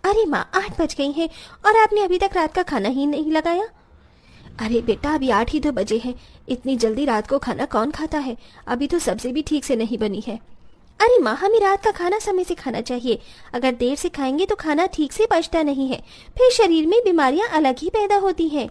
अरे माँ, 8 बज गई हैं और आपने अभी तक रात का खाना ही नहीं लगाया। अरे बेटा, अभी 8 ही तो बजे हैं। इतनी जल्दी रात को खाना कौन खाता है? अभी तो सब्जी भी ठीक से नहीं बनी है। अरे माँ, हमें रात का खाना समय से खाना चाहिए। अगर देर से खाएंगे तो खाना ठीक से पचता नहीं है, फिर शरीर में बीमारियां अलग ही पैदा होती हैं।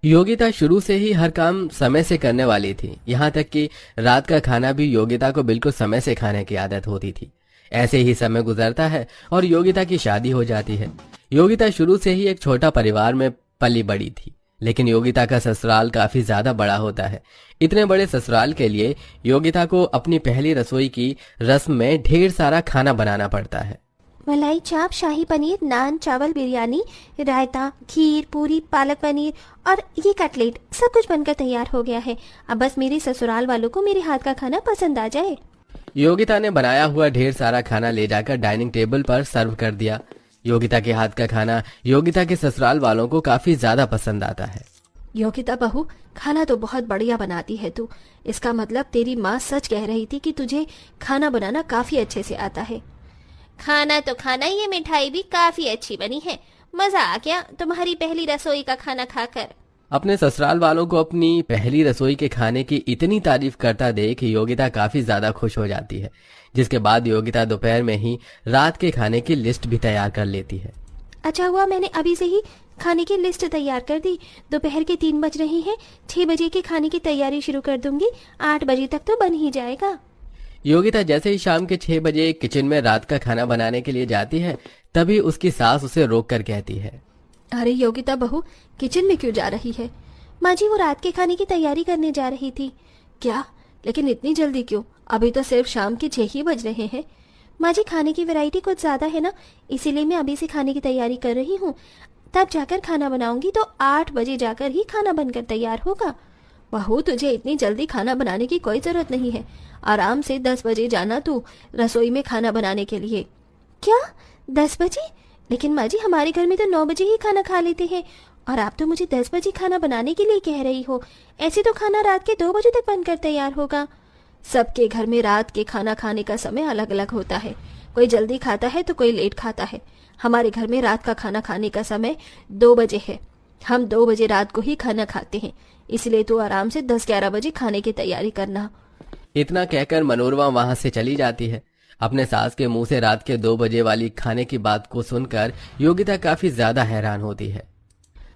योगिता शुरू से ही हर काम समय से करने वाली थी। यहाँ तक कि रात का खाना भी योगिता को बिल्कुल समय से खाने की आदत होती थी। ऐसे ही समय गुजरता है और योगिता की शादी हो जाती है। योगिता शुरू से ही एक छोटा परिवार में पली बड़ी थी, लेकिन योगिता का ससुराल काफी ज्यादा बड़ा होता है। इतने बड़े ससुराल के लिए योगिता को अपनी पहली रसोई की रस्म में ढेर सारा खाना बनाना पड़ता है। मलाई चाप, शाही पनीर, नान, चावल, बिरयानी, रायता, खीर, पूरी, पालक पनीर और ये कटलेट सब कुछ बनकर तैयार हो गया है। अब बस मेरे ससुराल वालों को मेरे हाथ का खाना पसंद आ जाए। योगिता ने बनाया हुआ ढेर सारा खाना ले जाकर डाइनिंग टेबल पर सर्व कर दिया। योगिता के हाथ का खाना योगिता के ससुराल वालों को काफी ज्यादा पसंद आता है। योगिता बहू, खाना तो बहुत बढ़िया बनाती है तू। इसका मतलब तेरी माँ सच कह रही थी कि तुझे खाना बनाना काफी अच्छे से आता है। खाना तो खाना, ये मिठाई भी काफी अच्छी बनी है। मजा आ गया तुम्हारी पहली रसोई का खाना खाकर। अपने ससुराल वालों को अपनी पहली रसोई के खाने की इतनी तारीफ करता देख योगिता काफी ज्यादा खुश हो जाती है, जिसके बाद योगिता दोपहर में ही रात के खाने की लिस्ट भी तैयार कर लेती है। अच्छा हुआ मैंने अभी से ही खाने की लिस्ट तैयार कर दी। दोपहर के 3 बज रहे हैं, 6 बजे के खाने की तैयारी शुरू कर दूंगी। 8 बजे तक तो बन ही जाएगा। योगिता जैसे ही शाम के 6 बजे किचन में रात का खाना बनाने के लिए जाती है, तभी उसकी सास उसे रोक कर कहती है, अरे योगिता बहू, किचन में क्यों जा रही है? माँ जी, वो रात के खाने की तैयारी करने जा रही थी। क्या? लेकिन इतनी जल्दी क्यों? अभी तो सिर्फ शाम के 6 ही बज रहे हैं। माँ जी, खाने की वैरायटी कुछ ज्यादा है ना, इसीलिए मैं अभी से खाने की तैयारी कर रही हूँ। तब जाकर खाना बनाऊंगी तो 8 बजे जाकर ही खाना बनकर तैयार होगा। बहू, तुझे इतनी जल्दी खाना बनाने की कोई जरूरत नहीं है। आराम से 10 बजे जाना तू रसोई में खाना बनाने के लिए। क्या? 10 बजे? लेकिन माँ जी, हमारे घर में तो 9 बजे ही खाना खा लेते हैं और आप तो मुझे 10 बजे खाना बनाने के लिए कह रही हो। ऐसे तो खाना रात के 2 बजे तक बनकर तैयार होगा। सबके घर में रात के खाना खाने का समय अलग अलग होता है। कोई जल्दी खाता है तो कोई लेट खाता है। हमारे घर में रात का खाना खाने का समय 2 बजे है। हम 2 बजे रात को ही खाना खाते हैं, इसलिए तू आराम से 10-11 बजे खाने की तैयारी करना। इतना कहकर मनोरमा वहां से चली जाती है। अपने सास के मुंह से रात के 2 बजे वाली खाने की बात को सुनकर योगिता काफी ज्यादा हैरान होती है।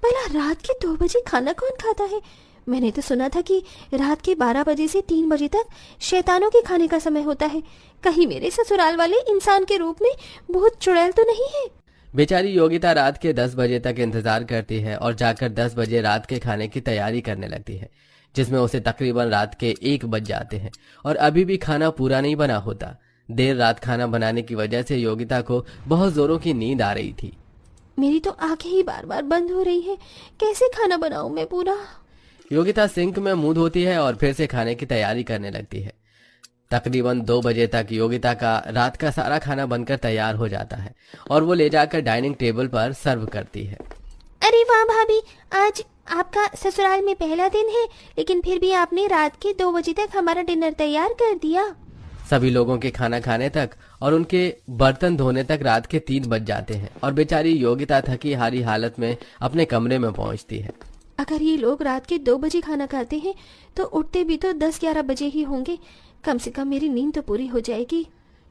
भला रात के 2 बजे खाना कौन खाता है? मैंने तो सुना था कि रात के 12 बजे से 3 बजे तक शैतानों के खाने का समय होता है। कहीं मेरे ससुराल वाले इंसान के रूप में बहुत चुड़ैल तो नहीं है? बेचारी योगिता रात के 10 बजे तक इंतजार करती है और जाकर 10 बजे रात के खाने की तैयारी करने लगती है, जिसमें उसे तकरीबन रात के 1 बज जाते हैं और अभी भी खाना पूरा नहीं बना होता। देर रात खाना बनाने की वजह से योगिता को बहुत जोरों की नींद आ रही थी। मेरी तो आंखें ही बार बार बंद हो रही है। कैसे खाना बनाऊं मैं पूरा? योगिता सिंक में मुंह धोती है और फिर से खाने की तैयारी करने लगती है। तकरीबन 2 बजे तक योगिता का रात का सारा खाना बनकर तैयार हो जाता है और वो ले जाकर डाइनिंग टेबल पर सर्व करती है। अरे वाह भाभी, आज आपका ससुराल में पहला दिन है, लेकिन फिर भी आपने रात के 2 बजे तक हमारा डिनर तैयार कर दिया। सभी लोगों के खाना खाने तक और उनके बर्तन धोने तक रात के 3 बज जाते हैं और बेचारी योगिता थकी हारी हालत में अपने कमरे में पहुंचती है। अगर ये लोग रात के 2 बजे खाना खाते हैं तो उठते भी तो 10-11 बजे ही होंगे। कम से कम मेरी नींद तो पूरी हो जाएगी।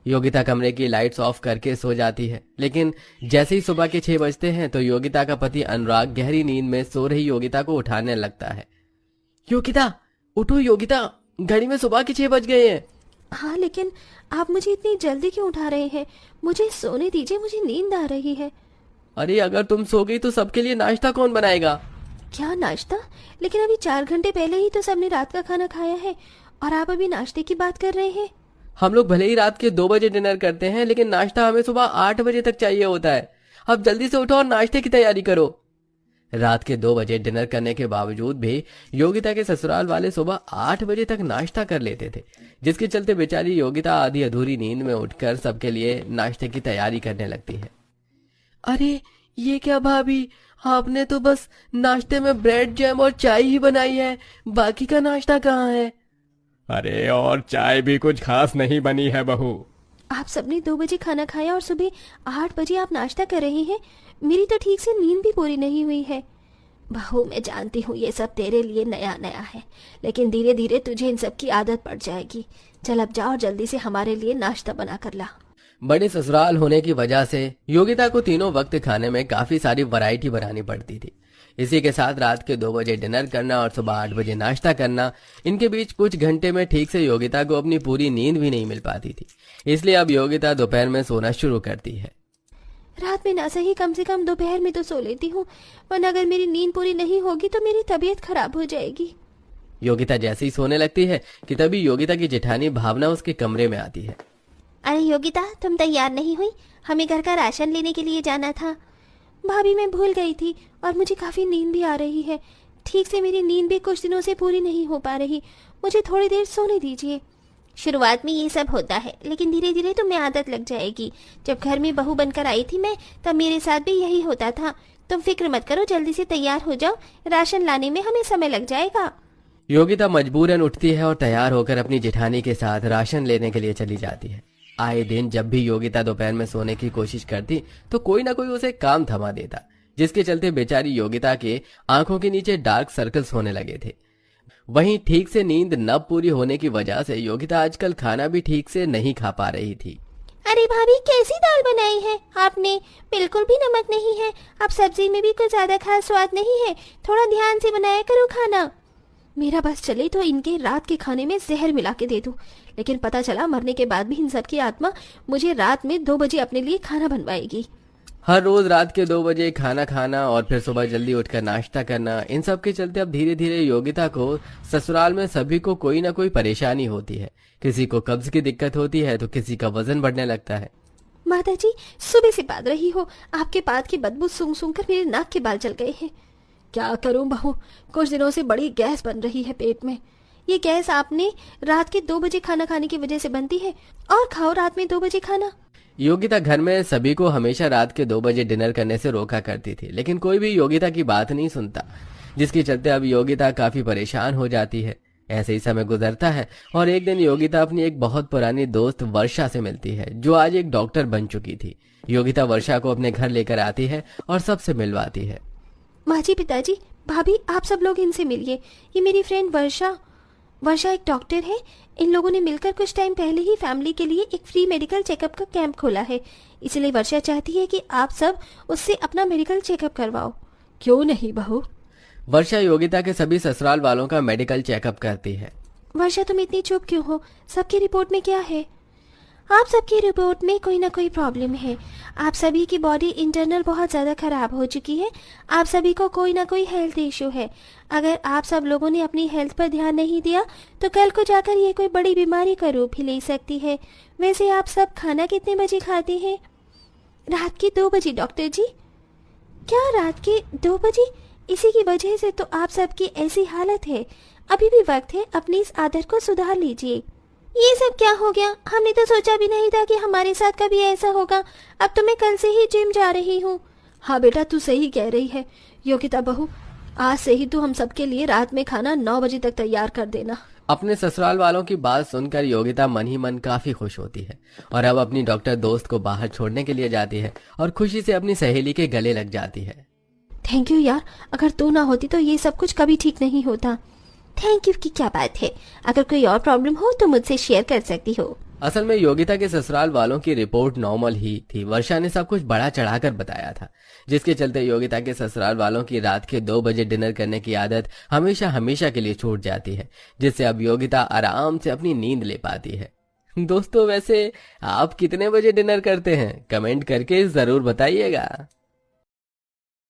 योगिता कमरे की लाइट्स ऑफ करके सो जाती है, लेकिन जैसे ही सुबह के 6 बजते हैं तो योगिता का पति अनुराग गहरी नींद में सो रही योगिता को उठाने लगता है। योगिता उठो, योगिता घड़ी में सुबह के 6 बज गए हैं। हाँ, लेकिन आप मुझे इतनी जल्दी क्यों उठा रहे हैं? मुझे सोने दीजिए, मुझे नींद आ रही है। अरे अगर तुम सो गई तो सबके लिए नाश्ता कौन बनाएगा? क्या नाश्ता? लेकिन अभी 4 घंटे पहले ही तो सबने रात का खाना खाया है और आप अभी नाश्ते की बात कर रहे हैं। हम लोग भले ही रात के 2 बजे डिनर करते हैं, लेकिन नाश्ता हमें सुबह 8 बजे तक चाहिए होता है। अब जल्दी से उठो और नाश्ते की तैयारी करो। रात के 2 बजे डिनर करने के बावजूद भी योगिता के ससुराल वाले सुबह 8 बजे तक नाश्ता कर लेते थे, जिसके चलते बेचारी योगिता आधी अधूरी नींद में उठकर सबके लिए नाश्ते की तैयारी करने लगती है। अरे ये क्या भाभी, आपने तो बस नाश्ते में ब्रेड जैम और चाय ही बनाई है, बाकी का नाश्ता कहाँ है? अरे और चाय भी कुछ खास नहीं बनी है बहू। आप सबने 2 बजे खाना खाया और सुबह 8 बजे आप नाश्ता कर रहे हैं। मेरी तो ठीक से नींद भी पूरी नहीं हुई है। बहू, मैं जानती हूँ ये सब तेरे लिए नया नया है, लेकिन धीरे धीरे तुझे इन सब की आदत पड़ जाएगी। चल अब जा और जल्दी से हमारे लिए नाश्ता बना कर ला। बड़े ससुराल होने की वजह से योगिता को तीनों वक्त खाने में काफी सारी वैरायटी बनानी पड़ती थी। इसी के साथ रात के 2 बजे डिनर करना और सुबह 8 बजे नाश्ता करना, इनके बीच कुछ घंटे में ठीक से योगिता को अपनी पूरी नींद भी नहीं मिल पाती थी। इसलिए अब योगिता दोपहर में सोना शुरू करती है। रात में ना सही कम से कम दोपहर में तो सो लेती हूँ, वरना अगर मेरी नींद पूरी नहीं होगी तो मेरी तबीयत खराब हो जाएगी। योगिता जैसे ही सोने लगती है कि तभी योगिता की जेठानी भावना उसके कमरे में आती है। अरे योगिता, तुम तैयार नहीं हुई? हमें घर का राशन लेने के लिए जाना था। भाभी, मैं भूल गई थी और मुझे काफ़ी नींद भी आ रही है। ठीक से मेरी नींद भी कुछ दिनों से पूरी नहीं हो पा रही। मुझे थोड़ी देर सोने दीजिए। शुरुआत में ये सब होता है, लेकिन धीरे धीरे तुम्हें आदत लग जाएगी। जब घर में बहू बनकर आई थी मैं, तब मेरे साथ भी यही होता था। तुम फिक्र मत करो, जल्दी से तैयार हो जाओ, राशन लाने में हमें समय लग जाएगा। योगिता मजबूरन उठती है और तैयार होकर अपनी जेठानी के साथ राशन लेने के लिए चली जाती है। आए दिन जब भी योगिता दोपहर में सोने की कोशिश करती तो कोई ना कोई उसे काम थमा देता, जिसके चलते बेचारी योगिता के आंखों के नीचे डार्क सर्कल्स होने लगे थे। वहीं ठीक से नींद न पूरी होने की वजह से योगिता आजकल खाना भी ठीक से नहीं खा पा रही थी। अरे भाभी, कैसी दाल बनाई है आपने? बिल्कुल भी नमक नहीं है। अब सब्जी में भी कुछ ज्यादा खास स्वाद नहीं है। थोड़ा ध्यान से बनाया करो खाना। मेरा बस चले तो इनके रात के खाने में जहर मिला के दे दूं, लेकिन पता चला मरने के बाद भी इन सब की आत्मा मुझे रात में 2 बजे अपने लिए खाना बनवाएगी। हर रोज रात के 2 बजे खाना खाना और फिर सुबह जल्दी उठकर नाश्ता करना, इन सब के चलते अब धीरे धीरे योगिता को ससुराल में सभी को कोई ना कोई परेशानी होती है। किसी को कब्ज की दिक्कत होती है तो किसी का वजन बढ़ने लगता है। माता जी, सुबह से बात रही हो, आपके पाद की बदबू सूंघ सूंघ कर मेरे नाक के बाल जल गए हैं। क्या करूं बहू, कुछ दिनों से बड़ी गैस बन रही है पेट में। ये गैस आपने रात के 2 बजे खाना खाने की वजह से बनती है। और खाओ रात में 2 बजे खाना। योगिता घर में सभी को हमेशा रात के 2 बजे डिनर करने से रोका करती थी, लेकिन कोई भी योगिता की बात नहीं सुनता, जिसके चलते अब योगिता काफी परेशान हो जाती है। ऐसे ही समय गुजरता है और एक दिन योगिता अपनी एक बहुत पुरानी दोस्त वर्षा से मिलती है, जो आज एक डॉक्टर बन चुकी थी। योगिता वर्षा को अपने घर लेकर आती है और सबसे मिलवाती है। माँ जी, पिताजी, भाभी, आप सब लोग इनसे मिलिए। ये मेरी फ्रेंड वर्षा एक डॉक्टर है। इन लोगों ने मिलकर कुछ टाइम पहले ही फैमिली के लिए एक फ्री मेडिकल चेकअप का कैंप खोला है। इसलिए वर्षा चाहती है कि आप सब उससे अपना मेडिकल चेकअप करवाओ। क्यों नहीं बहू? वर्षा योगिता के सभी ससुराल वालों का मेडिकल चेकअप करती है। वर्षा, तुम इतनी चुप क्यों हो? सबकी रिपोर्ट में क्या है? आप सबकी रिपोर्ट में कोई ना कोई प्रॉब्लम है। आप सभी की बॉडी इंटरनल बहुत ज़्यादा खराब हो चुकी है। आप सभी को कोई ना कोई हेल्थ इशू है। अगर आप सब लोगों ने अपनी हेल्थ पर ध्यान नहीं दिया तो कल को जाकर ये कोई बड़ी बीमारी का रूप ही ले सकती है। वैसे आप सब खाना कितने बजे खाते हैं? रात के 2 बजे डॉक्टर जी। क्या रात के 2 बजे? इसी की वजह से तो आप सबकी ऐसी हालत है। अभी भी वक्त है, अपनी इस आदत को सुधार लीजिए। ये सब क्या हो गया? हमने तो सोचा भी नहीं था कि हमारे साथ कभी ऐसा होगा। अब तो मैं कल से ही जिम जा रही हूँ। हाँ बेटा, तू सही कह रही है। योगिता बहू, आज से ही तू हम सबके लिए रात में खाना 9 बजे तक तैयार कर देना। अपने ससुराल वालों की बात सुनकर योगिता मन ही मन काफी खुश होती है और अब अपनी डॉक्टर दोस्त को बाहर छोड़ने के लिए जाती है और खुशी से अपनी सहेली के गले लग जाती है। थैंक यू यार, अगर तू ना होती तो ये सब कुछ कभी ठीक नहीं होता। थैंक यू की क्या बात है? अगर कोई और प्रॉब्लम हो तो मुझसे शेयर कर सकती हो। असल में योगिता के ससुराल वालों की रिपोर्ट नॉर्मल ही थी। वर्षा ने सब कुछ बड़ा चढ़ाकर बताया था, जिसके चलते योगिता के ससुराल वालों की रात के 2 बजे डिनर करने की आदत हमेशा हमेशा के लिए छूट जाती है, जिससे अब योगिता आराम से अपनी नींद ले पाती है। दोस्तों, वैसे आप कितने बजे डिनर करते हैं? कमेंट करके जरूर बताइएगा।